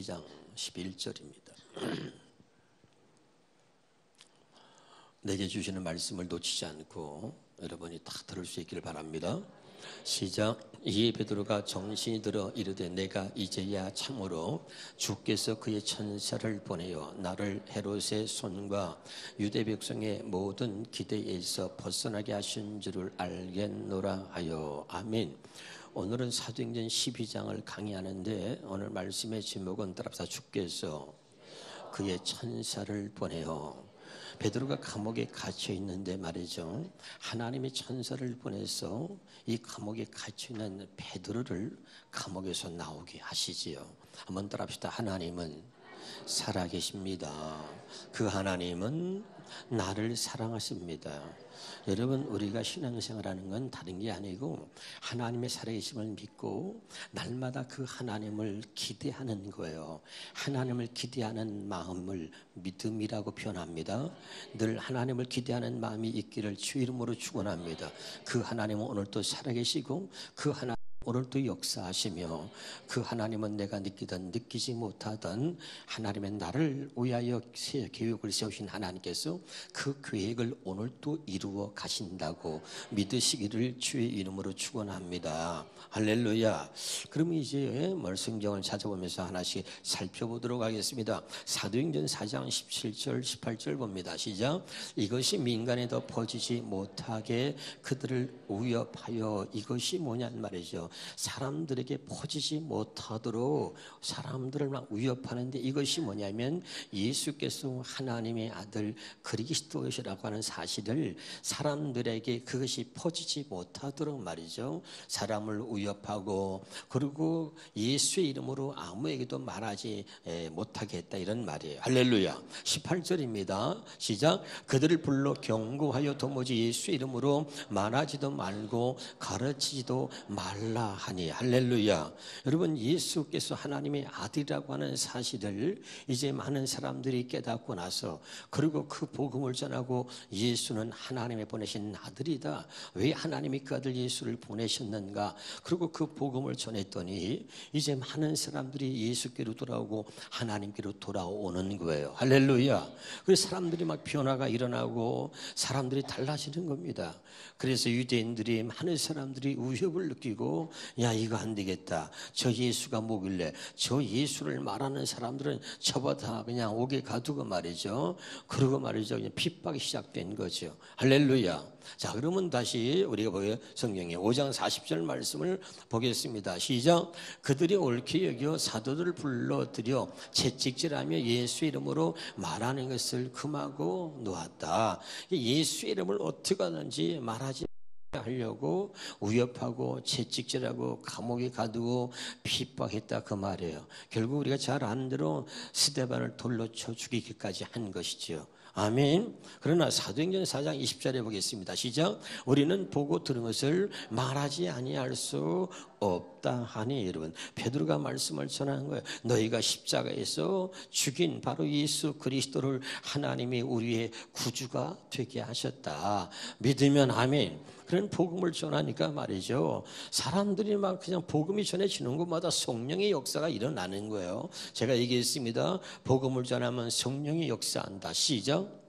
12장 11절입니다. 내게 주시는 말씀을 놓치지 않고 여러분이 다 들을 수 있기를 바랍니다. 시작. 이에 베드로가 정신이 들어 이르되 내가 이제야 참으로 주께서 그의 천사를 보내어 나를 헤롯의 손과 유대 백성의 모든 기대에서 벗어나게 하신 줄을 알겠노라 하여. 아멘. 오늘은 사도행전 12장을 강의하는데 오늘 말씀의 제목은 따라서 주께서 그의 천사를 보내어. 베드로가 감옥에 갇혀 있는데 말이죠, 하나님의 천사를 보내서 이 감옥에 갇혀 있는 베드로를 감옥에서 나오게 하시지요. 한번 따라합시다. 하나님은 살아계십니다. 그 하나님은 나를 사랑하십니다. 여러분, 우리가 신앙생활하는 건 다른 게 아니고 하나님의 살아계심을 믿고 날마다 그 하나님을 기대하는 거예요. 하나님을 기대하는 마음을 믿음이라고 표현합니다. 늘 하나님을 기대하는 마음이 있기를 주 이름으로 축원합니다. 그 하나님은 오늘도 살아계시고 그 하나님 오늘도 역사하시며 그 하나님은 내가 느끼던 느끼지 못하던 하나님의 나를 위하여 계획을 세우신 하나님께서 그 계획을 오늘도 이루어 가신다고 믿으시기를 주의 이름으로 축원합니다. 할렐루야. 그러면 이제 성경을 찾아보면서 하나씩 살펴보도록 하겠습니다. 사도행전 4장 17절 18절 봅니다. 시작. 이것이 민간에 더 퍼지지 못하게 그들을 위협하여. 이것이 뭐냐는 말이죠. 사람들에게 퍼지지 못하도록 사람들을 막 위협하는데, 이것이 뭐냐면 예수께서 하나님의 아들 그리스도시라고 하는 사실을 사람들에게 그것이 퍼지지 못하도록 말이죠, 사람을 위협하고 그리고 예수의 이름으로 아무에게도 말하지 못하게 했다, 이런 말이에요. 할렐루야. 18절입니다. 시작. 그들을 불러 경고하여 도무지 예수의 이름으로 말하지도 말고 가르치지도 말라 하니. 할렐루야. 여러분, 예수께서 하나님의 아들이라고 하는 사실을 이제 많은 사람들이 깨닫고 나서, 그리고 그 복음을 전하고 예수는 하나님의 보내신 아들이다, 왜 하나님이 그 아들 예수를 보내셨는가, 그리고 그 복음을 전했더니 이제 많은 사람들이 예수께로 돌아오고 하나님께로 돌아오는 거예요. 할렐루야. 그래서 사람들이 막 변화가 일어나고 사람들이 달라지는 겁니다. 그래서 유대인들이, 많은 사람들이 위협을 느끼고, 야, 이거 안 되겠다, 저 예수가 뭐길래, 저 예수를 말하는 사람들은 저보다 그냥 옥에 가두고 말이죠, 그러고 말이죠, 그냥 핍박이 시작된 거죠. 할렐루야. 자, 그러면 다시 우리가 성경의 5장 40절 말씀을 보겠습니다. 시작. 그들이 옳게 여겨 사도들을 불러들여 채찍질하며 예수 이름으로 말하는 것을 금하고 놓았다. 예수 이름을 어떻게 하든지 말하지 하려고 위협하고 채찍질하고 감옥에 가두고 핍박했다, 그 말이에요. 결국 우리가 잘 아는 대로 스데반을 돌로 쳐 죽이기까지 한 것이죠. 아멘. 그러나 사도행전 4장 20절에 보겠습니다. 시작. 우리는 보고 들은 것을 말하지 아니할 수 없다 하니. 여러분, 베드로가 말씀을 전하는 거예요. 너희가 십자가에서 죽인 바로 예수 그리스도를 하나님이 우리의 구주가 되게 하셨다. 믿으면 아멘. 그런 복음을 전하니까 말이죠, 사람들이 막 그냥 복음이 전해지는 곳마다 성령의 역사가 일어나는 거예요. 제가 얘기했습니다. 복음을 전하면 성령이 역사한다. 시작.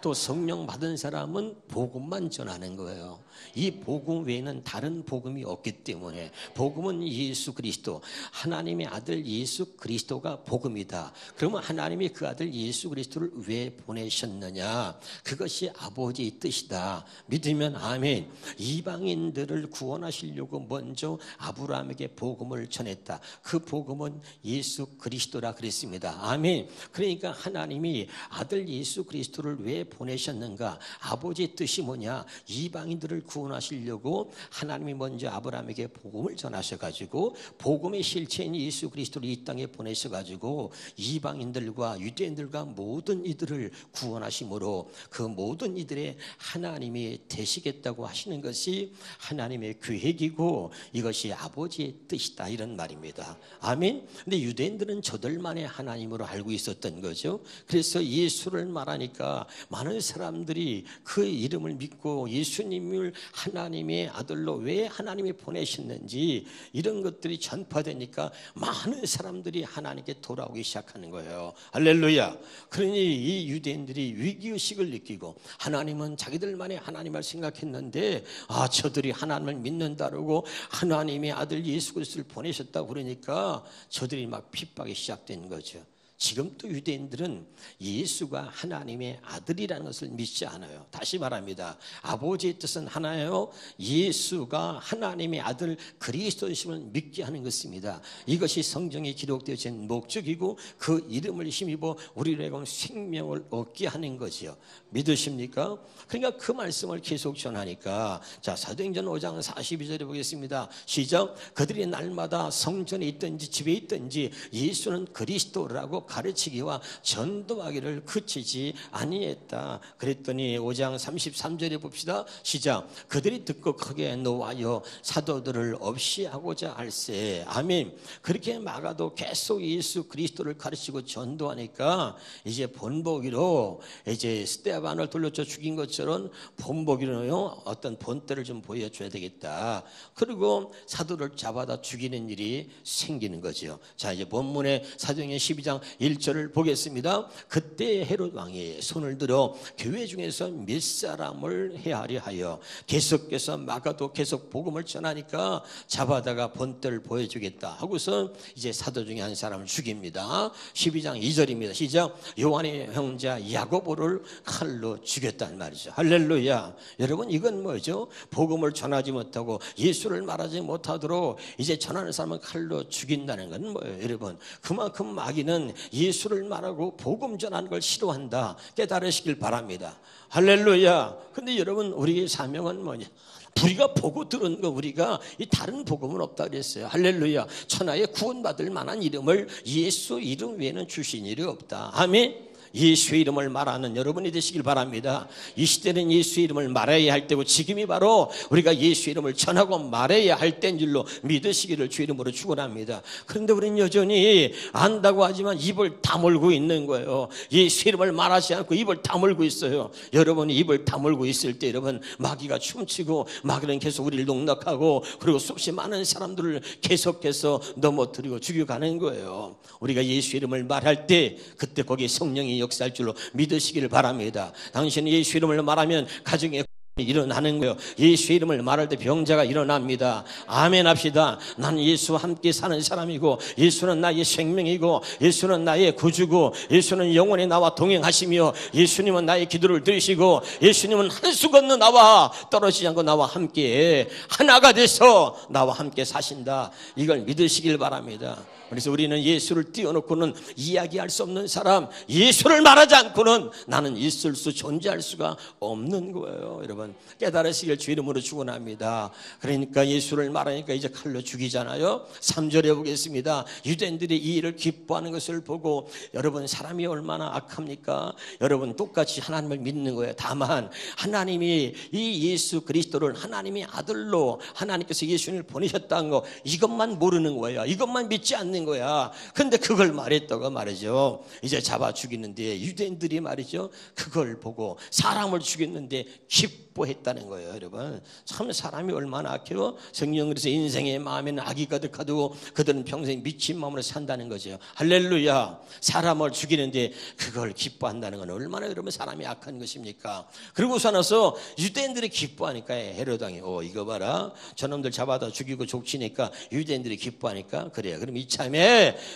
또 성령 받은 사람은 복음만 전하는 거예요. 이 복음 외에는 다른 복음이 없기 때문에, 복음은 예수 그리스도, 하나님의 아들 예수 그리스도가 복음이다. 그러면 하나님이 그 아들 예수 그리스도를 왜 보내셨느냐, 그것이 아버지의 뜻이다. 믿으면 아멘. 이방인들을 구원하시려고 먼저 아브라함에게 복음을 전했다. 그 복음은 예수 그리스도라 그랬습니다. 아멘. 그러니까 하나님이 아들 예수 그리스도를 왜 보내셨는가, 아버지의 뜻이 뭐냐, 이방인들을 구원하시려고 하나님이 먼저 아브라함에게 복음을 전하셔가지고 복음의 실체인 예수 그리스도를 이 땅에 보내셔가지고 이방인들과 유대인들과 모든 이들을 구원하심으로 그 모든 이들의 하나님이 되시겠다고 하시는 것이 하나님의 계획이고 이것이 아버지의 뜻이다, 이런 말입니다. 아멘. 근데 유대인들은 저들만의 하나님으로 알고 있었던 거죠. 그래서 예수를 말하니까 많은 사람들이 그 이름을 믿고 예수님을 하나님의 아들로 왜 하나님이 보내셨는지 이런 것들이 전파되니까 많은 사람들이 하나님께 돌아오기 시작하는 거예요. 할렐루야. 그러니 이 유대인들이 위기의식을 느끼고 하나님은 자기들만의 하나님을 생각했는데 저들이 하나님을 믿는다고 하나님의 아들 예수 그리스도를 보내셨다고 그러니까 저들이 막 핍박이 시작된 거죠. 지금 또 유대인들은 예수가 하나님의 아들이라는 것을 믿지 않아요. 다시 말합니다. 아버지의 뜻은 하나예요. 예수가 하나님의 아들 그리스도이심을 믿게 하는 것입니다. 이것이 성경에 기록되어진 목적이고 그 이름을 힘입어 우리에게 생명을 얻게 하는 거지요. 믿으십니까? 그러니까 그 말씀을 계속 전하니까 자, 사도행전 5장 42절에 보겠습니다. 시작. 그들이 날마다 성전에 있든지 집에 있든지 예수는 그리스도라고 가르치기와 전도하기를 그치지 아니했다. 그랬더니 5장 33절에 봅시다. 시작. 그들이 듣고 크게 노하여 사도들을 없이 하고자 할세. 아멘. 그렇게 막아도 계속 예수 그리스도를 가르치고 전도하니까 이제 본보기로 이제 스데반을 돌려쳐 죽인 것처럼 본보기로요 어떤 본때를 좀 보여줘야 되겠다. 그리고 사도를 잡아다 죽이는 일이 생기는 거죠. 자, 이제 본문의 사도행전 12장 1절을 보겠습니다. 그때 헤롯 왕이 손을 들어 교회 중에서 몇 사람을 해하려 하여 계속해서 막아도 계속 복음을 전하니까 잡아다가 본때를 보여주겠다 하고서 이제 사도 중에 한 사람을 죽입니다. 12장 2절입니다. 시작. 요한의 형제 야고보를 칼로 죽였단 말이죠. 할렐루야. 여러분 이건 뭐죠? 복음을 전하지 못하고 예수를 말하지 못하도록 이제 전하는 사람은 칼로 죽인다는 건 뭐예요? 여러분 그만큼 마귀는 예수를 말하고 복음 전하는 걸 싫어한다. 깨달으시길 바랍니다. 할렐루야. 근데 여러분 우리의 사명은 뭐냐? 우리가 보고 들은 거 우리가 이 다른 복음은 없다 그랬어요. 할렐루야. 천하에 구원받을 만한 이름을 예수 이름 외에는 주신 일이 없다. 아멘. 예수의 이름을 말하는 여러분이 되시길 바랍니다. 이 시대는 예수의 이름을 말해야 할 때고 지금이 바로 우리가 예수의 이름을 전하고 말해야 할 때인 줄로 믿으시기를 주 이름으로 축원합니다. 그런데 우리는 여전히 안다고 하지만 입을 다물고 있는 거예요. 예수의 이름을 말하지 않고 입을 다물고 있어요. 여러분이 입을 다물고 있을 때 여러분 마귀가 춤추고 마귀는 계속 우리를 농락하고 그리고 수없이 많은 사람들을 계속해서 넘어뜨리고 죽여가는 거예요. 우리가 예수의 이름을 말할 때 그때 거기에 성령이 역사할 줄로 믿으시기를 바랍니다. 당신이 예수 이름을 말하면 가정에 일어나는 거예요. 예수 이름을 말할 때 병자가 일어납니다. 아멘 합시다. 나는 예수와 함께 사는 사람이고 예수는 나의 생명이고 예수는 나의 구주고 예수는 영원히 나와 동행하시며 예수님은 나의 기도를 들으시고 예수님은 한수 건너 나와 떨어지지 않고 나와 함께 하나가 돼서 나와 함께 사신다. 이걸 믿으시길 바랍니다. 그래서 우리는 예수를 띄워놓고는 이야기할 수 없는 사람, 예수를 말하지 않고는 나는 있을 수 존재할 수가 없는 거예요. 여러분 깨달으시길 주 이름으로 축원합니다. 그러니까 예수를 말하니까 이제 칼로 죽이잖아요. 3절에 보겠습니다. 유대인들이 이 일을 기뻐하는 것을 보고 여러분 사람이 얼마나 악합니까? 여러분 똑같이 하나님을 믿는 거예요. 다만 하나님이 이 예수 그리스도를 하나님의 아들로 하나님께서 예수님을 보내셨다는 거 이것만 모르는 거예요. 이것만 믿지 않는 거야. 근데 그걸 말했다고 말이죠. 이제 잡아 죽이는데 유대인들이 말이죠. 그걸 보고 사람을 죽였는데 기뻐했다는 거예요. 여러분 참 사람이 얼마나 악해요. 성경 그래서 인생의 마음에는 악이 가득하고 그들은 평생 미친 마음으로 산다는 거죠. 할렐루야. 사람을 죽이는데 그걸 기뻐한다는 건 얼마나 여러분 사람이 악한 것입니까? 그러고서 나서 유대인들이 기뻐하니까 헤롯 왕이 이거 봐라. 저놈들 잡아다 죽이고 족치니까 유대인들이 기뻐하니까 그래. 그럼 이참에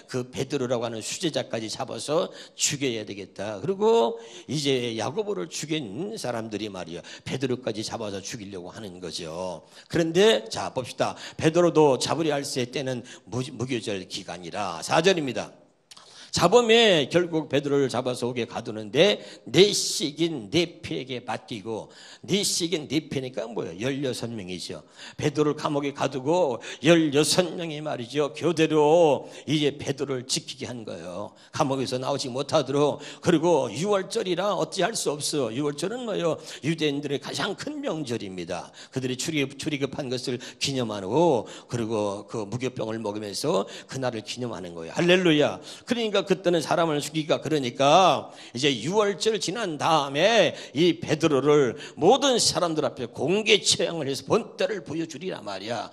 그 베드로라고 하는 수제자까지 잡아서 죽여야 되겠다. 그리고 이제 야고보를 죽인 사람들이 말이야 베드로까지 잡아서 죽이려고 하는 거죠. 그런데 자 봅시다. 베드로도 잡으려 할세 때는 무교절 기간이라 4절입니다. 잡음에 결국 베드로를 잡아서 옥에 가두는데 네 씩인 네 패에게 맡기고 네 씩인 네 패니까 뭐예요? 16명이죠. 베드로를 감옥에 가두고 16명이 말이죠. 교대로 이제 베드로를 지키게 한 거예요. 감옥에서 나오지 못하도록. 그리고 6월절이라 어찌할 수 없어. 6월절은 뭐예요? 유대인들의 가장 큰 명절입니다. 그들이 출애굽한 것을 기념하고 그리고 그 무교병을 먹으면서 그날을 기념하는 거예요. 할렐루야. 그러니까 그러니까 그때는 사람을 죽이기가 그러니까 이제 6월절 지난 다음에 이 베드로를 모든 사람들 앞에 공개 처형을 해서 본때를 보여주리라 말이야.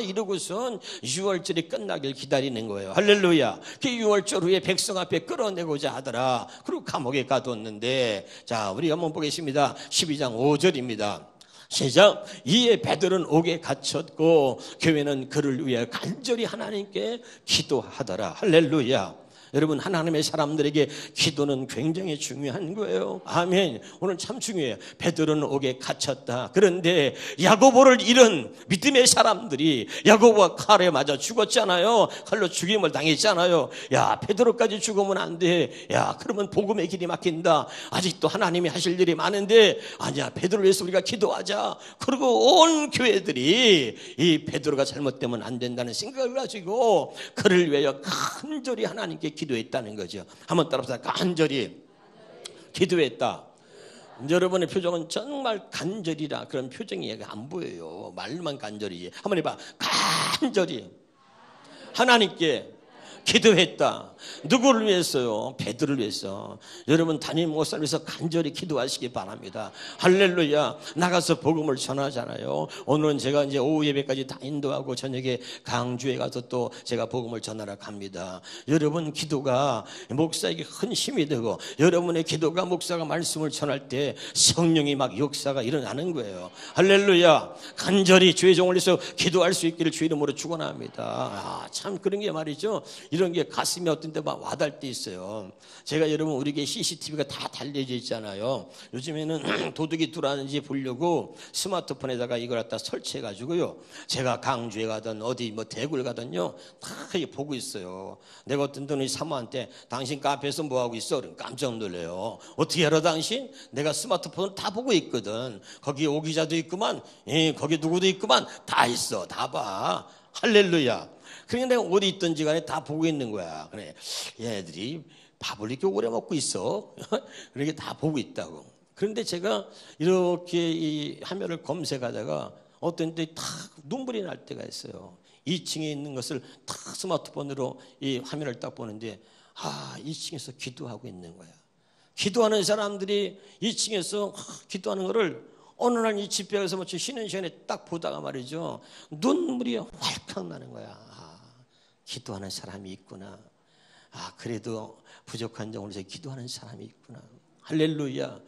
이러고선 6월절이 끝나길 기다리는 거예요. 할렐루야. 그 6월절 후에 백성 앞에 끌어내고자 하더라. 그리고 감옥에 가뒀는데, 자, 우리 한번 보겠습니다. 12장 5절입니다. 시작. 이에 베드로는 옥에 갇혔고 교회는 그를 위해 간절히 하나님께 기도하더라. 할렐루야. 여러분, 하나님의 사람들에게 기도는 굉장히 중요한 거예요. 아멘. 오늘 참 중요해요. 베드로는 옥에 갇혔다. 그런데 야고보를 잃은 믿음의 사람들이 야고보가 칼에 맞아 죽었잖아요. 칼로 죽임을 당했잖아요. 야, 베드로까지 죽으면 안 돼. 야, 그러면 복음의 길이 막힌다. 아직도 하나님이 하실 일이 많은데, 아니야, 베드로를 위해서 우리가 기도하자. 그리고 온 교회들이 이 베드로가 잘못되면 안 된다는 생각을 가지고 그를 위하여 간절히 하나님께 기도했다는 거죠. 한번 따라서 간절히 기도했다. 여러분의 표정은 정말 간절이라 그런 표정이 안 보여요. 말만 간절히. 한번 해봐. 간절히 하나님께 기도했다. 누구를 위해서요? 베드로를 위해서. 여러분, 담임 목사를 위해서 간절히 기도하시기 바랍니다. 할렐루야. 나가서 복음을 전하잖아요. 오늘은 제가 이제 오후 예배까지 다 인도하고 저녁에 강주에 가서 또 제가 복음을 전하러 갑니다. 여러분, 기도가 목사에게 큰 힘이 되고, 여러분의 기도가 목사가 말씀을 전할 때 성령이 막 역사가 일어나는 거예요. 할렐루야. 간절히 주의 종을 위해서 기도할 수 있기를 주 이름으로 축원합니다. 참 그런 게 말이죠. 이런 게 가슴에 어떤 데 막 와닿을 때 있어요. 제가 여러분, 우리에게 CCTV가 다 달려져 있잖아요. 요즘에는 도둑이 들어왔는지 보려고 스마트폰에다가 이걸 갖다 설치해가지고요. 제가 강주에 가든 어디 뭐 대구를 가든요. 다 보고 있어요. 내가 어떤 분이 사모한테 당신 카페에서 뭐 하고 있어? 그럼 깜짝 놀래요. 어떻게 알아 당신? 내가 스마트폰을 다 보고 있거든. 거기 오 기자도 있구만. 거기 누구도 있구만. 다 있어. 다 봐. 할렐루야. 그러니까 내가 어디 있든지 간에 다 보고 있는 거야. 그래, 얘들이 밥을 이렇게 오래 먹고 있어. 그렇게 다 보고 있다고. 그런데 제가 이렇게 이 화면을 검색하다가 어떤 때 탁 눈물이 날 때가 있어요. 2층에 있는 것을 탁 스마트폰으로 이 화면을 딱 보는데 2층에서 기도하고 있는 거야. 기도하는 사람들이 2층에서 기도하는 거를 어느 날 이 집회에서 뭐 쉬는 시간에 딱 보다가 말이죠. 눈물이 활칵 나는 거야. 기도하는 사람이 있구나. 그래도 부족한 점으로 기도하는 사람이 있구나. 할렐루야.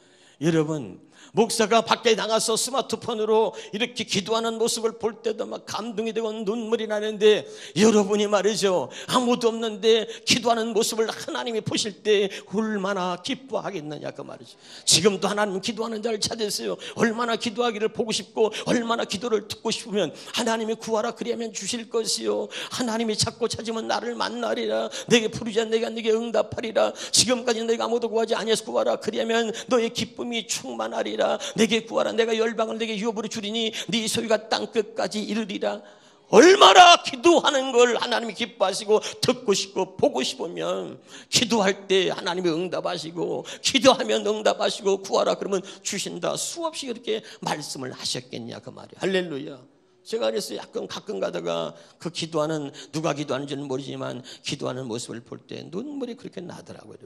여러분, 목사가 밖에 나가서 스마트폰으로 이렇게 기도하는 모습을 볼 때도 막 감동이 되고 눈물이 나는데, 여러분이 말이죠, 아무도 없는데 기도하는 모습을 하나님이 보실 때 얼마나 기뻐하겠느냐 그 말이죠. 지금도 하나님 기도하는 자를 찾으세요. 얼마나 기도하기를 보고 싶고 얼마나 기도를 듣고 싶으면 하나님이 구하라 그리하면 주실 것이요, 하나님이 찾고 찾으면 나를 만나리라. 내게 부르자 내가 네게 응답하리라. 지금까지 내가 아무도 구하지 아니해서 구하라 그리하면 너의 기쁨이 충만하리라. 내게 구하라 내가 열방을 내게 유업으로 주리니 네 소유가 땅끝까지 이르리라. 얼마나 기도하는 걸 하나님이 기뻐하시고 듣고 싶고 보고 싶으면, 기도할 때 하나님이 응답하시고 기도하면 응답하시고 구하라 그러면 주신다. 수없이 그렇게 말씀을 하셨겠냐 그 말이에요. 할렐루야. 제가 그래서 약간 가끔 가다가 그 기도하는, 누가 기도하는지는 모르지만 기도하는 모습을 볼 때 눈물이 그렇게 나더라고요.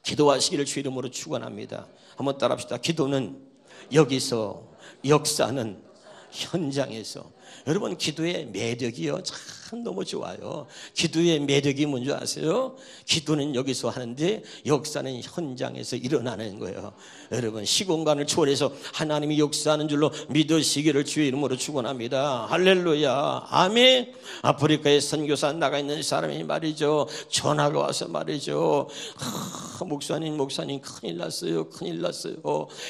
기도하시기를 주 이름으로 축원합니다. 한번 따라합시다. 기도는 여기서, 역사는 현장에서. 여러분, 기도의 매력이요 참 너무 좋아요. 기도의 매력이 뭔지 아세요? 기도는 여기서 하는데 역사는 현장에서 일어나는 거예요. 여러분, 시공간을 초월해서 하나님이 역사하는 줄로 믿으시기를 주의 이름으로 축원합니다. 할렐루야. 아멘. 아프리카에 선교사 나가 있는 사람이 말이죠, 전화가 와서 말이죠, 목사님 큰일 났어요.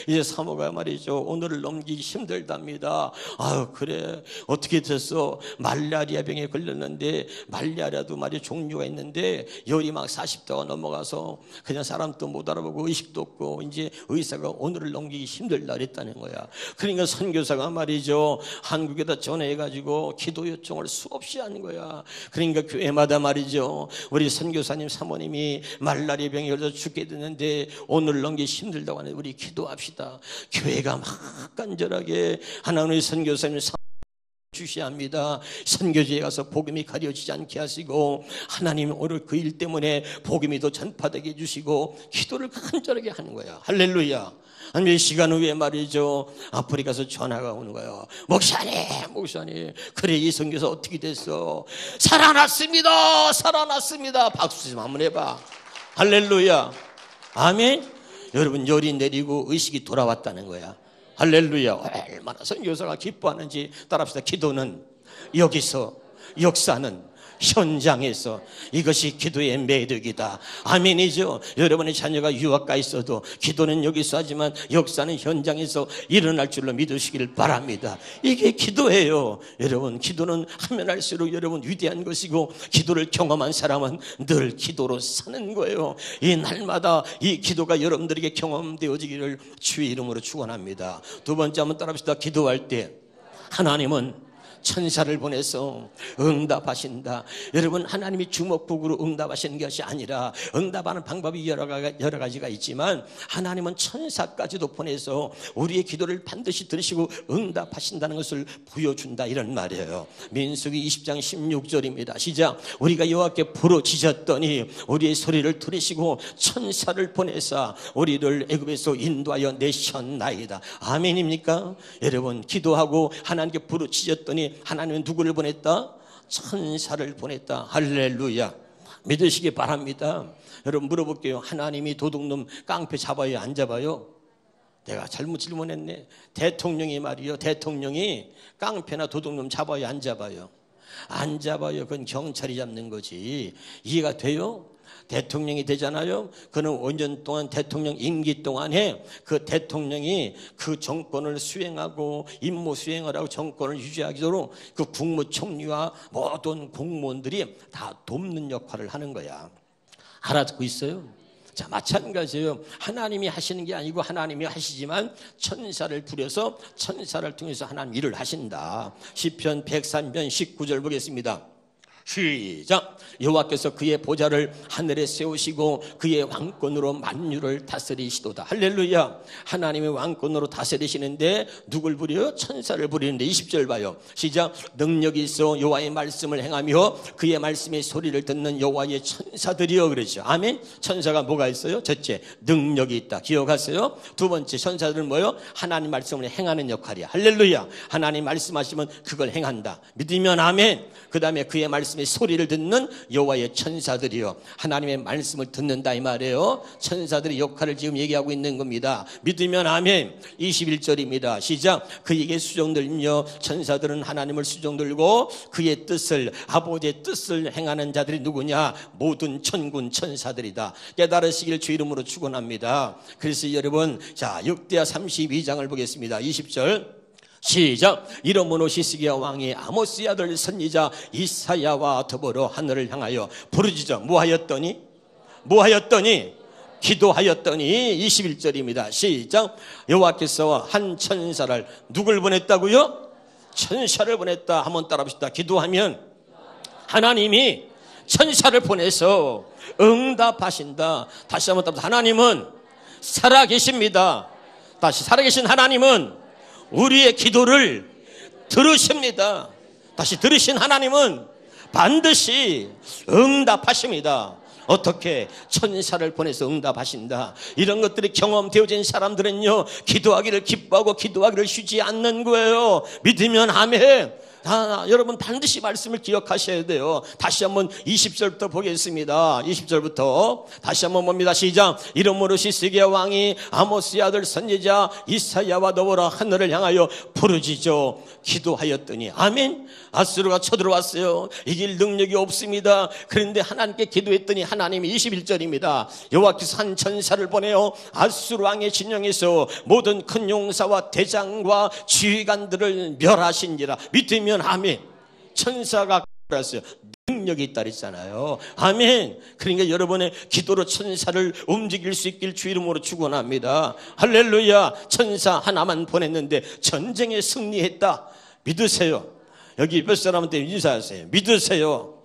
이제 사모가 말이죠, 오늘을 넘기기 힘들답니다. 그래, 어떻게 됐어? 말라리아 병에 걸렸는데, 말라리아도 말이 종류가 있는데 열이 막 40도가 넘어가서 그냥 사람도 못 알아보고 의식도 없고 이제 의사가 오늘을 넘기기 힘들다 그랬다는 거야. 그러니까 선교사가 말이죠, 한국에다 전화해가지고 기도 요청을 수없이 하는 거야. 그러니까 교회마다 말이죠, 우리 선교사님 사모님이 말라리아 병에 걸려서 죽게 됐는데 오늘 넘기기 힘들다고 하는데 우리 기도합시다. 교회가 막 간절하게 하나님의 선교사님 주셔야 합니다. 선교지에 가서 복음이 가려지지 않게 하시고 하나님 오늘 그 일 때문에 복음이 더 전파되게 해주시고 기도를 간절하게 하는 거야. 할렐루야. 한 몇 시간 후에 말이죠, 아프리카에서 전화가 오는 거예요. 목사님 그래 이 선교사 어떻게 됐어? 살아났습니다. 박수 좀 한번 해봐. 할렐루야. 아멘. 여러분 열이 내리고 의식이 돌아왔다는 거야. 할렐루야. 얼마나 선교사가 기뻐하는지 따라합시다. 기도는 여기서, 역사는 현장에서. 이것이 기도의 매력이다. 아멘이죠. 여러분의 자녀가 유학 가 있어도 기도는 여기서 하지만 역사는 현장에서 일어날 줄로 믿으시길 바랍니다. 이게 기도예요. 여러분 기도는 하면 할수록 여러분 위대한 것이고 기도를 경험한 사람은 늘 기도로 사는 거예요. 이 날마다 이 기도가 여러분들에게 경험되어지기를 주의 이름으로 축원합니다. 두 번째 한번 따라합시다. 기도할 때 하나님은 천사를 보내서 응답하신다. 여러분 하나님이 주먹국으로 응답하시는 것이 아니라 응답하는 방법이 여러 가지가 있지만 하나님은 천사까지도 보내서 우리의 기도를 반드시 들으시고 응답하신다는 것을 보여준다 이런 말이에요. 민수기 20장 16절입니다. 시작. 우리가 여호와께 부르짖었더니 우리의 소리를 들으시고 천사를 보내사 우리를 애굽에서 인도하여 내셨나이다. 아멘입니까? 여러분 기도하고 하나님께 부르짖었더니 하나님은 누구를 보냈다? 천사를 보냈다. 할렐루야. 믿으시기 바랍니다. 여러분 물어볼게요. 하나님이 도둑놈 깡패 잡아요 안 잡아요? 내가 잘못 질문했네. 대통령이 말이요, 대통령이 깡패나 도둑놈 잡아요 안 잡아요? 안 잡아요. 그건 경찰이 잡는 거지. 이해가 돼요? 대통령이 되잖아요. 그는 5년 동안 대통령 임기 동안에 그 대통령이 그 정권을 수행하고 임무 수행을 하고 정권을 유지하도록 그 국무총리와 모든 공무원들이 다 돕는 역할을 하는 거야. 알아듣고 있어요? 자, 마찬가지예요. 하나님이 하시는 게 아니고 하나님이 하시지만 천사를 부려서 천사를 통해서 하나님 일을 하신다. 시편 103편 19절 보겠습니다. 시작. 여호와께서 그의 보좌를 하늘에 세우시고 그의 왕권으로 만유를 다스리시도다. 할렐루야. 하나님의 왕권으로 다스리시는데 누굴 부려? 천사를 부리는데 20절 봐요. 시작. 능력이 있어 여호와의 말씀을 행하며 그의 말씀의 소리를 듣는 여호와의 천사들이여. 그러죠. 아멘. 천사가 뭐가 있어요? 첫째, 능력이 있다. 기억하세요? 두 번째, 천사들은 뭐요? 하나님 말씀을 행하는 역할이야. 할렐루야. 하나님 말씀하시면 그걸 행한다. 믿으면 아멘. 그 다음에 그의 말씀의 소리를 듣는 여호와의 천사들이요. 하나님의 말씀을 듣는다 이 말이에요. 천사들의 역할을 지금 얘기하고 있는 겁니다. 믿으면 아멘. 21절입니다. 시작. 그에게 수종들며 천사들은 하나님을 수종들고 그의 뜻을, 아버지의 뜻을 행하는 자들이 누구냐? 모든 천군 천사들이다. 깨달으시길 주 이름으로 축원합니다. 그래서 여러분, 자, 역대하 32장을 보겠습니다. 20절 시작. 이러므로 히스기야 왕이 아모스의 아들 선지자 이사야와 더불어 하늘을 향하여 부르짖어 뭐하였더니 기도하였더니 21절입니다. 시작. 여호와께서 한 천사를 누굴 보냈다고요? 천사를 보냈다. 한번 따라합시다. 기도하면 하나님이 천사를 보내서 응답하신다. 다시 한번 따라합시다. 하나님은 살아계십니다. 다시 살아계신 하나님은 우리의 기도를 들으십니다. 다시 들으신 하나님은 반드시 응답하십니다. 어떻게? 천사를 보내서 응답하신다. 이런 것들이 경험되어진 사람들은요, 기도하기를 기뻐하고 기도하기를 쉬지 않는 거예요. 믿으면 아멘. 여러분 반드시 말씀을 기억하셔야 돼요. 다시 한번 20절부터 보겠습니다. 20절부터 다시 한번 봅니다. 시작. 이러므로 히스기야 왕이 아모스의 아들 선지자 이사야와 더불어 하늘을 향하여 부르짖어 기도하였더니 아멘. 아수르가 쳐들어왔어요. 이길 능력이 없습니다. 그런데 하나님께 기도했더니 하나님이 21절입니다. 여호와께서 한 천사를 보내어 아수르 왕의 진영에서 모든 큰 용사와 대장과 지휘관들을 멸하신지라. 믿으면 아멘. 천사가 그랬어요. 능력이 있다 그랬잖아요. 아멘. 그러니까 여러분의 기도로 천사를 움직일 수 있길 주 이름으로 축원합니다. 할렐루야. 천사 하나만 보냈는데 전쟁에 승리했다. 믿으세요. 여기 몇 사람한테 인사하세요. 믿으세요.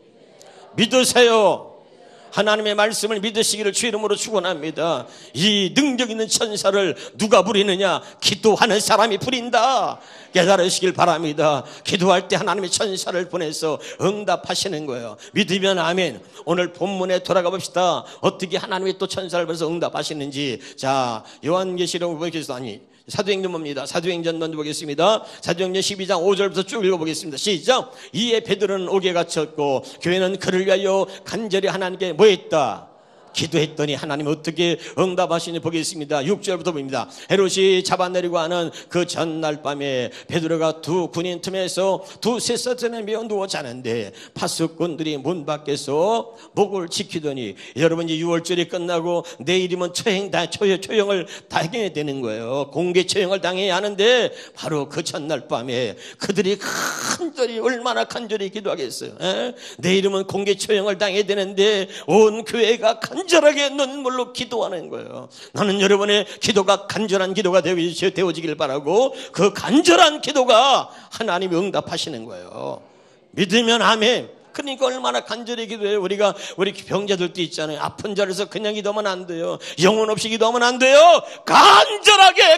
하나님의 말씀을 믿으시기를 주 이름으로 축원합니다. 이 능력 있는 천사를 누가 부리느냐? 기도하는 사람이 부린다. 깨달으시길 바랍니다. 기도할 때 하나님의 천사를 보내서 응답하시는 거예요. 믿으면 아멘. 오늘 본문에 돌아가 봅시다. 어떻게 하나님이 또 천사를 보내서 응답하시는지. 자, 요한계시록 보겠습니다. 아니, 사도행전 봅니다. 사도행전 먼저 보겠습니다. 사도행전 12장 5절부터 쭉 읽어보겠습니다. 시작. 이에 베드로는 옥에 갇혔고 교회는 그를 위하여 간절히 하나님께 뭐 했다? 기도했더니 하나님 어떻게 응답하시니 보겠습니다. 6절부터 봅니다. 헤롯이 잡아내리고 하는 그 전날 밤에 베드로가 두 군인 틈에서 두 쇠사슬에 매어 누워 자는데 파수꾼들이 문 밖에서 목을 지키더니 여러분 이제 6월절이 끝나고 내일이면 초형을 당해야 되는 거예요. 공개 처형을 당해야 하는데 바로 그 전날 밤에 그들이 간절히 얼마나 간절히 기도하겠어요. 내일이면 공개 처형을 당해야 되는데 온 교회가 간절하게 눈물로 기도하는 거예요. 나는 여러분의 기도가 간절한 기도가 되어지길 바라고 그 간절한 기도가 하나님이 응답하시는 거예요. 믿으면 아멘. 그러니까 얼마나 간절히 기도해요. 우리 병자들도 있잖아요. 아픈 자리에서 그냥 기도하면 안 돼요. 영혼 없이 기도하면 안 돼요.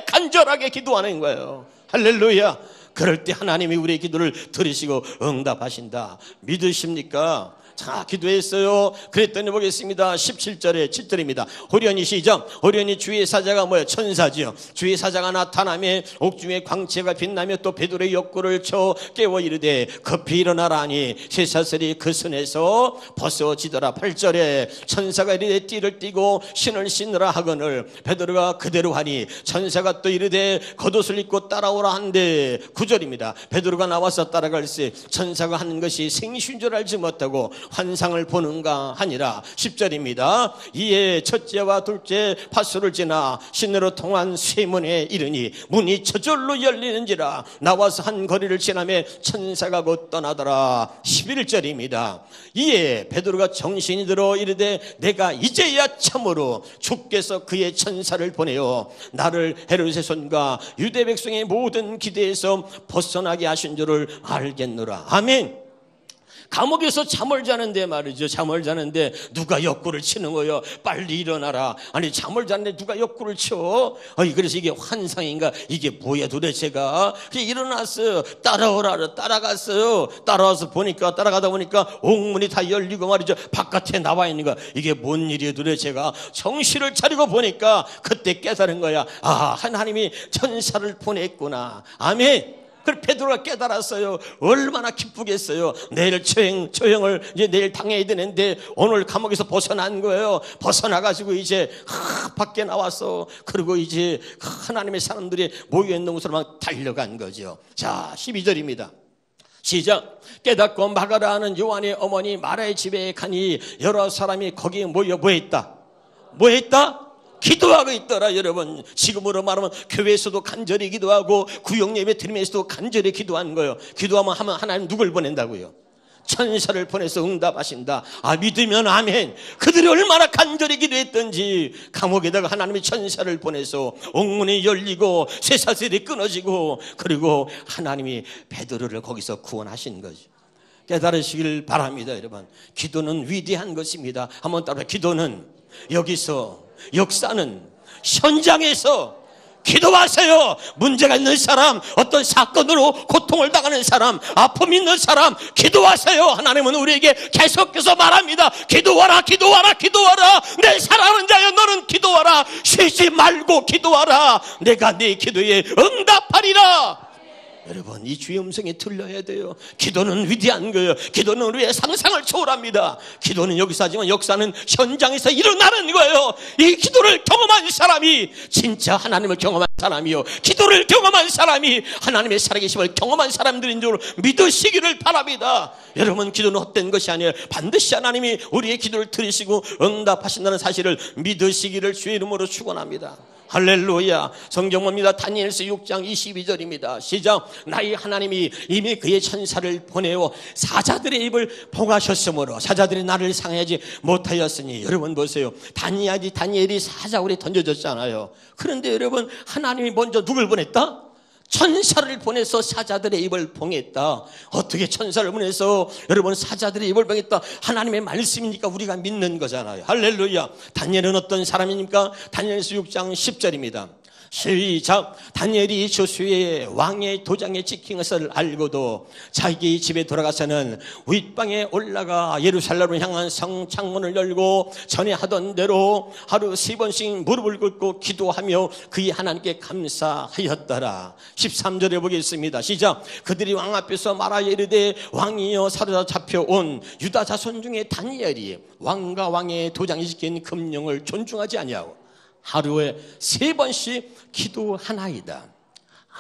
간절하게 기도하는 거예요. 할렐루야. 그럴 때 하나님이 우리의 기도를 들으시고 응답하신다. 믿으십니까? 자, 기도했어요. 그랬더니 보겠습니다. 17절에 7절입니다. 호련히 시작. 호련히 주의 사자가 뭐예요? 천사지요. 주의 사자가 나타나며 옥중에 광채가 빛나며 또 베드로의 욕구를 쳐 깨워 이르되 급히 일어나라 하니 쇠사슬이 그 손에서 벗어지더라. 8절에 천사가 이르되 띠를 띠고 신을 신으라 하거늘 베드로가 그대로 하니 천사가 또 이르되 겉옷을 입고 따라오라 한데 9절입니다. 베드로가 나와서 따라갈새 천사가 하는 것이 생신 줄 알지 못하고 환상을 보는가 하니라. 10절입니다. 이에 첫째와 둘째 파수를 지나 신으로 통한 쇠문에 이르니 문이 저절로 열리는지라. 나와서 한 거리를 지나며 천사가 곧 떠나더라. 11절입니다. 이에 베드로가 정신이 들어 이르되 내가 이제야 참으로 주께서 그의 천사를 보내어 나를 헤롯의 손과 유대 백성의 모든 기대에서 벗어나게 하신 줄을 알겠노라. 아멘. 감옥에서 잠을 자는데 말이죠. 잠을 자는데 누가 옆구를 치는 거예요. 빨리 일어나라. 아니 잠을 자는데 누가 옆구를 쳐. 그래서 이게 환상인가? 이게 뭐야 도대체가? 일어났어요. 따라오라. 따라갔어요. 따라가다 보니까 옥문이 다 열리고 말이죠. 바깥에 나와 있는 거. 이게 뭔 일이에요 도대체가? 정신을 차리고 보니까 그때 깨달은 거야. 아, 하나님이 천사를 보냈구나. 아멘. 그걸 베드로가 깨달았어요. 얼마나 기쁘겠어요. 내일 처형을 이제 내일 당해야 되는데 오늘 감옥에서 벗어난 거예요. 벗어나가지고 이제 밖에 나와서 그리고 이제 하나님의 사람들이 모여있는 곳으로 막 달려간 거죠. 자, 12절입니다. 시작. 깨닫고 마가라 하는 요한의 어머니 마라의 집에 가니 여러 사람이 거기에 모여 뭐했다? 기도하고 있더라. 여러분 지금으로 말하면 교회에서도 간절히 기도하고 구역예배 드리면서도 간절히 기도하는 거예요. 기도하면 하나님 누굴 보낸다고요? 천사를 보내서 응답하신다. 아, 믿으면 아멘. 그들이 얼마나 간절히 기도했던지 감옥에다가 하나님이 천사를 보내서 옥문이 열리고 쇠사슬이 끊어지고 그리고 하나님이 베드로를 거기서 구원하신 거죠. 깨달으시길 바랍니다. 여러분 기도는 위대한 것입니다. 한번 따라 기도는 여기서 역사는 현장에서 기도하세요. 문제가 있는 사람, 어떤 사건으로 고통을 당하는 사람, 아픔 있는 사람 기도하세요. 하나님은 우리에게 계속해서 말합니다. 기도하라. 내 사랑하는 자여 너는 기도하라. 쉬지 말고 기도하라. 내가 네 기도에 응답하리라. 여러분 이 주의 음성에 들려야 돼요. 기도는 위대한 거예요. 기도는 우리의 상상을 초월합니다. 기도는 여기서 하지만 역사는 현장에서 일어나는 거예요. 이 기도를 경험한 사람이 진짜 하나님을 경험한 사람이요, 기도를 경험한 사람이 하나님의 살아계심을 경험한 사람들인 줄 믿으시기를 바랍니다. 여러분 기도는 헛된 것이 아니에요. 반드시 하나님이 우리의 기도를 들으시고 응답하신다는 사실을 믿으시기를 주의 이름으로 축원합니다. 할렐루야. 성경 봅니다. 다니엘서 6장 22절입니다. 시작. 나의 하나님이 이미 그의 천사를 보내어 사자들의 입을 봉하셨으므로 사자들이 나를 상하지 못하였으니. 여러분 보세요. 다니엘이 사자굴에 던져졌잖아요. 그런데 여러분 하나님이 먼저 누굴 보냈다? 천사를 보내서 사자들의 입을 봉했다. 어떻게 천사를 보내서 여러분 사자들의 입을 봉했다? 하나님의 말씀이니까 우리가 믿는 거잖아요. 할렐루야. 다니엘은 어떤 사람입니까? 다니엘서 6장 10절입니다. 시작. 다니엘이 조수의 왕의 도장에 찍힌 것을 알고도 자기 집에 돌아가서는 윗방에 올라가 예루살렘을 향한 성 창문을 열고 전에 하던 대로 하루 3번씩 무릎을 꿇고 기도하며 그의 하나님께 감사하였더라. 13절에 보겠습니다. 시작. 그들이 왕 앞에서 말하여 이르되 왕이여 사로잡혀온 유다 자손 중에 다니엘이 왕과 왕의 도장에 찍힌 금령을 존중하지 아니하고 하루에 3번씩 기도하나이다.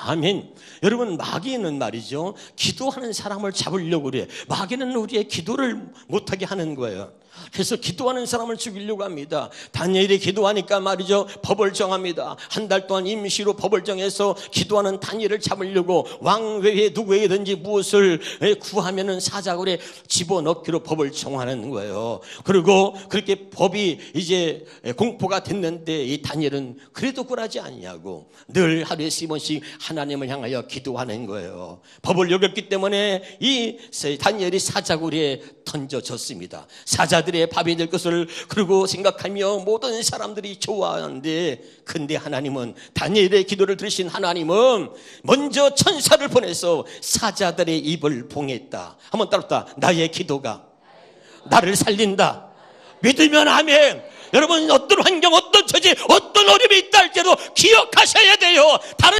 아멘. 여러분, 마귀는 말이죠, 기도하는 사람을 잡으려고 그래. 마귀는 우리의 기도를 못하게 하는 거예요. 그래서 기도하는 사람을 죽이려고 합니다. 다니엘이 기도하니까 말이죠, 법을 정합니다. 한 달 동안 임시로 법을 정해서 기도하는 다니엘을 잡으려고 왕 외에 누구에게든지 무엇을 구하면은 사자굴에 집어넣기로 법을 정하는 거예요. 그리고 그렇게 법이 이제 공포가 됐는데 이 다니엘은 그래도 굴하지 않냐고 늘 하루에 3번씩 하나님을 향하여 기도하는 거예요. 법을 어겼기 때문에 이 다니엘이 사자굴에 던져졌습니다. 사자들의 밥이 될 것을 그러고 생각하며 모든 사람들이 좋아하는데, 근데 하나님은, 다니엘의 기도를 들으신 하나님은 먼저 천사를 보내서 사자들의 입을 봉했다. 한번 따라합시다. 나의 기도가 나를 살린다. 믿으면 아멘. 여러분, 어떤 환경, 어떤 처지, 어떤 어려움이 있다 할지라도 기억하셔야 돼요. 다른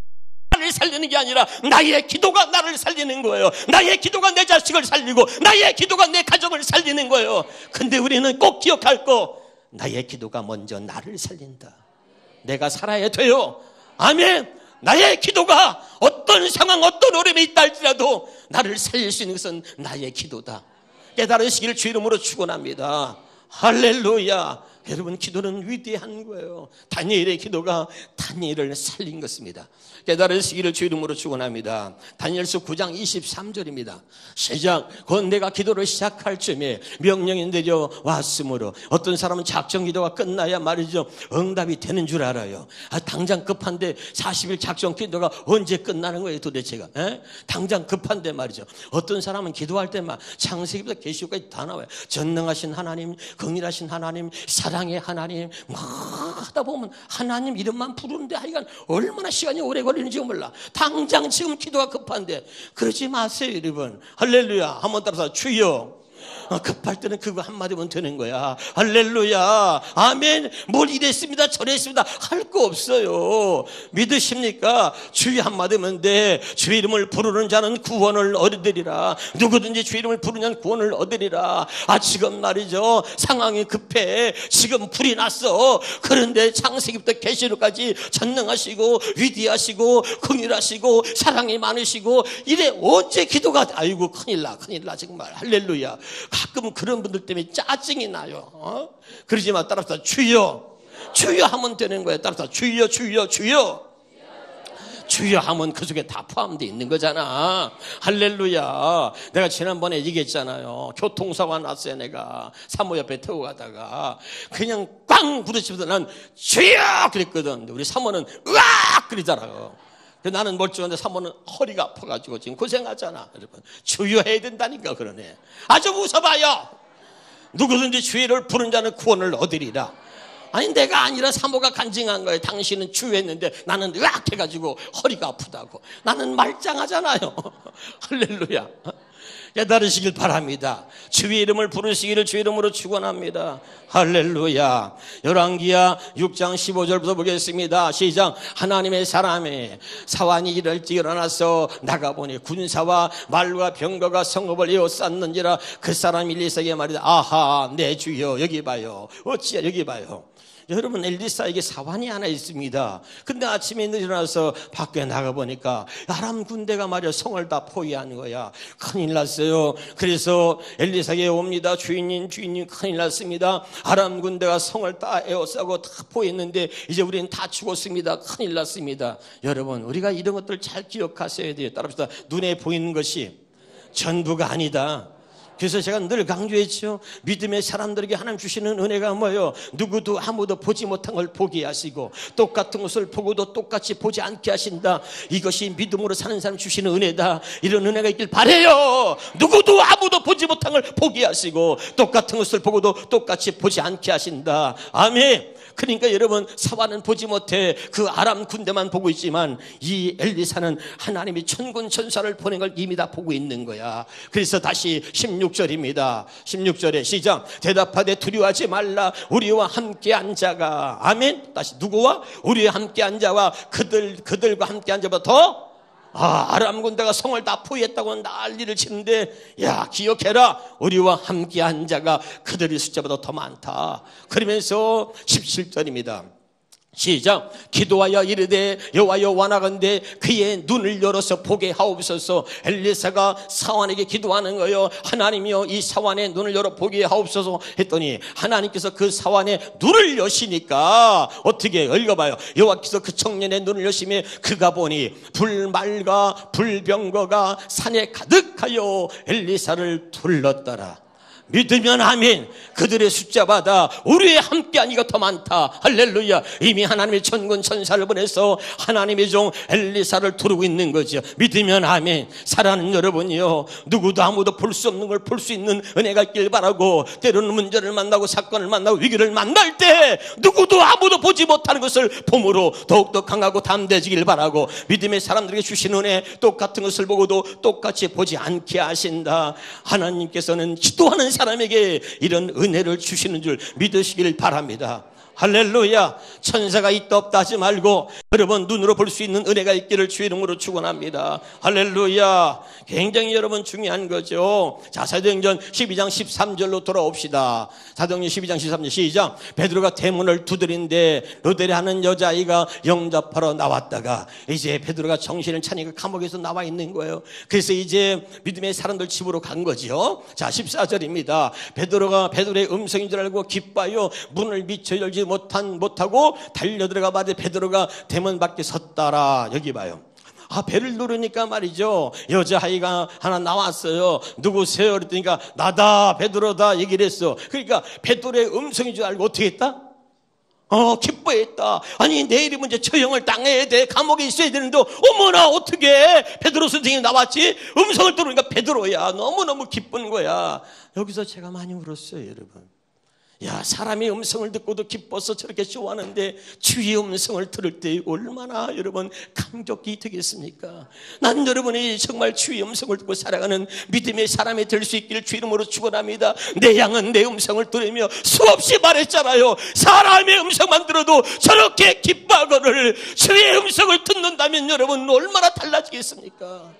나를 살리는 게 아니라 나의 기도가 나를 살리는 거예요. 나의 기도가 내 자식을 살리고 나의 기도가 내 가정을 살리는 거예요. 근데 우리는 꼭 기억할 거, 나의 기도가 먼저 나를 살린다. 내가 살아야 돼요. 아멘. 나의 기도가 어떤 상황, 어떤 어려움이 있다 할지라도 나를 살릴 수 있는 것은 나의 기도다. 깨달으시기를 주 이름으로 축원합니다. 할렐루야. 여러분, 기도는 위대한 거예요. 다니엘의 기도가 다니엘을 살린 것입니다. 깨달으시기를 주 이름으로 축원합니다. 다니엘서 9장 23절입니다. 시작. 곧 내가 기도를 시작할 쯤에 명령이 내려왔으므로, 어떤 사람은 작정 기도가 끝나야 말이죠, 응답이 되는 줄 알아요. 당장 급한데 40일 작정 기도가 언제 끝나는 거예요 도대체가? 당장 급한데 말이죠. 어떤 사람은 기도할 때만 창세기부터 계시록까지 다 나와요. 전능하신 하나님, 긍휼하신 하나님, 사랑의 하나님, 막 하다 보면 하나님 이름만 부르는데 하여간 얼마나 시간이 오래 걸리는지 몰라. 당장 지금 기도가 급한데. 그러지 마세요 여러분. 할렐루야. 한번 따라서 주여. 급할 때는 그거 한마디면 되는 거야. 할렐루야. 아멘. 뭘 이랬습니다 저랬습니다 할 거 없어요. 믿으십니까? 주의 한마디면 돼. 주의 이름을 부르는 자는 구원을 얻으리라. 누구든지 주의 이름을 부르는 자는 구원을 얻으리라. 지금 말이죠, 상황이 급해. 지금 불이 났어. 그런데 창세기부터 계시록까지 전능하시고 위대하시고 긍휼하시고 사랑이 많으시고 이래 언제 기도가, 아이고 큰일 나 정말. 할렐루야. 가끔 그런 분들 때문에 짜증이 나요. 그러지 마. 따라서 주여. 주여 하면 되는 거예요. 따라서 주여 주여 주여. 주여 하면 그 속에 다 포함되어 있는 거잖아. 할렐루야. 내가 지난번에 얘기했잖아요. 교통사고가 났어요. 내가 사모 옆에 태우고 가다가 그냥 꽝 부딪히면서 난 주여 그랬거든. 우리 사모는 으악 그러잖아요. 나는 멀쩡한데 사모는 허리가 아파가지고 지금 고생하잖아. 여러분, 주여 해야 된다니까. 그러네. 아주 웃어봐요. 누구든지 주의를 부른 자는 구원을 얻으리라. 아니, 내가 아니라 사모가 간증한 거예요. 당신은 주였는데 나는 으악 해가지고 허리가 아프다고. 나는 말짱하잖아요. 할렐루야. 깨달으시길 바랍니다. 주의 이름을 부르시기를 주 이름으로 축원합니다. 할렐루야. 열왕기야 6장 15절부터 보겠습니다. 시작. 하나님의 사람이 사환이 일어나서 나가보니 군사와 말과 병거가 성읍을 에워쌌는지라. 그 사람 엘리사에게 말이다. 아하, 내 주여 여기 봐요. 어찌야 여기 봐요. 여러분, 엘리사에게 사환이 하나 있습니다. 근데 아침에 일어나서 밖에 나가보니까 아람 군대가 말이야 성을 다 포위한 거야. 큰일 났어요. 그래서 엘리사에게 옵니다. 주인님 큰일 났습니다. 아람 군대가 성을 다 에워싸고 다 포위했는데 이제 우리는 다 죽었습니다. 큰일 났습니다. 여러분, 우리가 이런 것들 잘 기억하셔야 돼요. 따라합시다. 눈에 보이는 것이 전부가 아니다. 그래서 제가 늘 강조했죠. 믿음의 사람들에게 하나님 주시는 은혜가 뭐예요? 누구도 아무도 보지 못한 걸 보게 하시고 똑같은 것을 보고도 똑같이 보지 않게 하신다. 이것이 믿음으로 사는 사람 주시는 은혜다. 이런 은혜가 있길 바라요. 누구도 아무도 보지 못한 걸 보게 하시고 똑같은 것을 보고도 똑같이 보지 않게 하신다. 아멘. 그러니까 여러분, 사와는 보지 못해 그 아람 군대만 보고 있지만 이 엘리사는 하나님이 천군 천사를 보낸 걸 이미 다 보고 있는 거야. 그래서 다시 16절입니다 16절에 시작. 대답하되 두려워하지 말라. 우리와 함께한 자가, 아멘. 다시 누구와? 우리와 함께한 자와 그들과 함께한 자보다 더 아람 군대가 성을 다 포위했다고 난리를 치는데, 야, 기억해라. 우리와 함께한 자가 그들의 숫자보다 더 많다. 그러면서 17절입니다 시작. 기도하여 이르되 여호와여 원하건대 그의 눈을 열어서 보게 하옵소서. 엘리사가 사환에게 기도하는 거예요. 하나님이여 이 사환의 눈을 열어 보게 하옵소서 했더니 하나님께서 그 사환의 눈을 여시니까 어떻게 읽어봐요. 여호와께서 그 청년의 눈을 여시며 그가 보니 불말과 불병거가 산에 가득하여 엘리사를 둘렀더라. 믿으면 아멘. 그들의 숫자보다 우리의 함께하니가 더 많다. 할렐루야. 이미 하나님의 천군 천사를 보내서 하나님의 종 엘리사를 두르고 있는 거죠. 믿으면 아멘. 사랑하는 여러분이요, 누구도 아무도 볼 수 없는 걸 볼 수 있는 은혜가 있길 바라고, 때로는 문제를 만나고 사건을 만나고 위기를 만날 때 누구도 아무도 보지 못하는 것을 봄으로 더욱더 강하고 담대해지길 바라고, 믿음의 사람들에게 주신 은혜 똑같은 것을 보고도 똑같이 보지 않게 하신다. 하나님께서는 기도하는 사람에게 이런 은혜를 주시는 줄 믿으시길 바랍니다. 할렐루야. 천사가 있다 없다 하지 말고 여러분 눈으로 볼 수 있는 은혜가 있기를 주의 이름으로 축원합니다. 할렐루야. 굉장히 여러분 중요한 거죠. 자, 사도행전 12장 13절로 돌아옵시다. 사도행전 12장 13절 시작. 베드로가 대문을 두드린데 로데레 하는 여자아이가 영접하러 나왔다가 이제 베드로가 정신을 차니까 감옥에서 나와 있는 거예요. 그래서 이제 믿음의 사람들 집으로 간 거죠. 자, 14절입니다. 베드로의 음성인 줄 알고 기뻐하여 문을 미처 열지 못하고 달려들어가 말해 베드로가 대문 밖에 섰다라. 여기 봐요. 배를 누르니까 말이죠, 여자아이가 하나 나왔어요. 누구세요? 그랬더니까 나다, 베드로다 얘기를 했어. 그러니까 베드로의 음성인 줄 알고 어떻게 했다? 기뻐했다. 아니, 내일이면 이제 처형을 당해야 돼. 감옥에 있어야 되는데, 어머나, 어떻게 베드로 선생님이 나왔지? 음성을 들으니까 베드로야. 너무너무 기쁜 거야. 여기서 제가 많이 울었어요, 여러분. 야, 사람이 음성을 듣고도 기뻐서 저렇게 좋아하는데 주의 음성을 들을 때 얼마나 여러분 감격이 되겠습니까? 난 여러분이 정말 주의 음성을 듣고 살아가는 믿음의 사람이 될 수 있기를 주 이름으로 축원합니다. 내 양은 내 음성을 들으며 수없이 말했잖아요. 사람의 음성만 들어도 저렇게 기뻐하거늘 주의 음성을 듣는다면 여러분 얼마나 달라지겠습니까?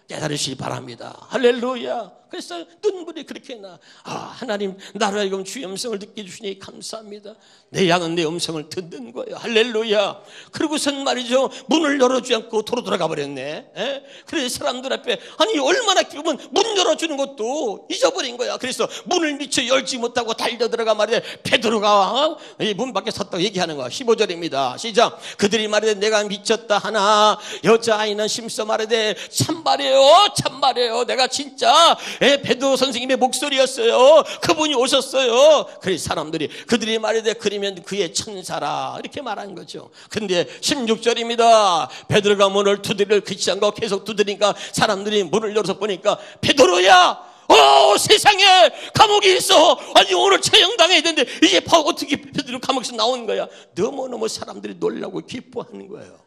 깨달으시기 바랍니다. 할렐루야. 그래서 눈물이 그렇게 나. 하나님, 나로 하여금 주의 음성을 듣게 해주시니 감사합니다. 내 양은 내 음성을 듣는 거예요. 할렐루야. 그러고선 말이죠, 문을 열어주지 않고 도로 들어가 버렸네. 그래서 사람들 앞에, 아니 얼마나 기쁘면 문 열어주는 것도 잊어버린 거야. 그래서 문을 미처 열지 못하고 달려들어가 말이야, 베드로가 문 밖에 섰다고 얘기하는 거야. 15절입니다 시작. 그들이 말이되 내가 미쳤다 하나 여자아이는 심써 말이되 참말이에요. 내가 진짜 베드로 선생님의 목소리였어요. 그분이 오셨어요. 그래서 사람들이 그들이 말이되 그러면 그의 천사라 이렇게 말한 거죠. 근데 16절입니다. 베드로가 문을 두드리를 그치지 않고 계속 두드리니까 사람들이 문을 열어서 보니까 베드로야, 세상에 감옥에 있어. 아니 오늘 처형당해야 되는데 이제 어떻게 베드로 감옥에서 나온 거야. 너무너무 사람들이 놀라고 기뻐하는 거예요.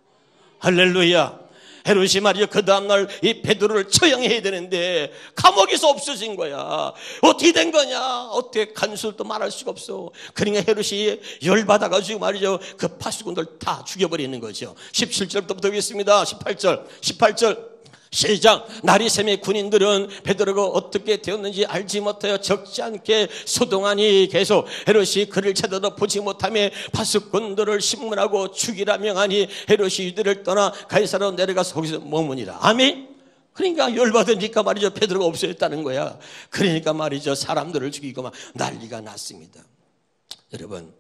할렐루야. 헤롯이 말이죠, 그 다음날 이 베드로를 처형해야 되는데 감옥에서 없어진 거야. 어떻게 된 거냐? 어떻게 간수도 말할 수가 없어. 그러니까 헤롯이 열받아가지고 말이죠, 그 파수꾼들 다 죽여버리는 거죠. 17절부터 보겠습니다. 18절 시작. 날이 새매 군인들은 베드로가 어떻게 되었는지 알지 못하여 적지 않게 소동하니 계속 헤롯이 그를 쳐다도 보지 못하며 파수꾼들을 심문하고 죽이라 명하니 헤롯이 유대를 떠나 가이사라로 내려가서 거기서 머무니라. 아멘. 그러니까 열받으니까 말이죠, 베드로가 없어졌다는 거야. 그러니까 말이죠, 사람들을 죽이고 막 난리가 났습니다. 여러분,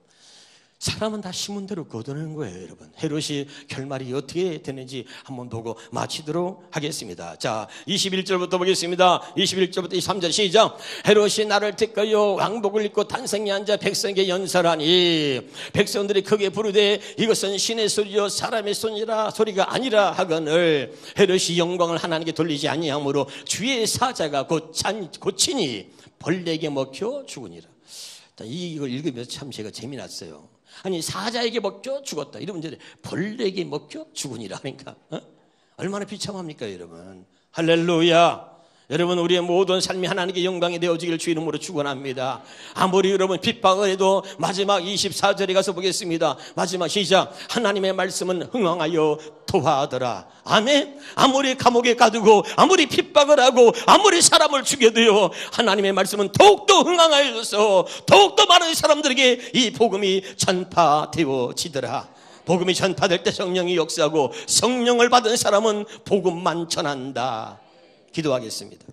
사람은 다 심은 대로 거두는 거예요, 여러분. 헤롯이 결말이 어떻게 되는지 한번 보고 마치도록 하겠습니다. 자, 21절부터 보겠습니다. 21절부터 23절 시작. 헤롯이 나를 택하여 왕복을 입고 단상에 앉아 백성에게 연설하니 백성들이 크게 부르되 이것은 신의 소리요 사람의 소리가 아니라 하거늘 헤롯이 영광을 하나님께 돌리지 아니하므로 주의 사자가 고치니 벌레에게 먹혀 죽으니라. 이걸 읽으면서 참 제가 재미났어요. 아니 사자에게 먹혀 죽었다 이러면 이제 벌레에게 먹혀 죽으니라 하니까 얼마나 비참합니까 여러분. 할렐루야. 여러분 우리의 모든 삶이 하나님께 영광이 되어지길 주 이름으로 축원합니다. 아무리 여러분 핍박을 해도 마지막 24절에 가서 보겠습니다. 마지막 시작. 하나님의 말씀은 흥왕하여 도하더라. 아멘. 아무리 감옥에 가두고 아무리 핍박을 하고 아무리 사람을 죽여도요 하나님의 말씀은 더욱더 흥왕하여져서 더욱더 많은 사람들에게 이 복음이 전파되어지더라. 복음이 전파될 때 성령이 역사하고 성령을 받은 사람은 복음만 전한다. 기도하겠습니다.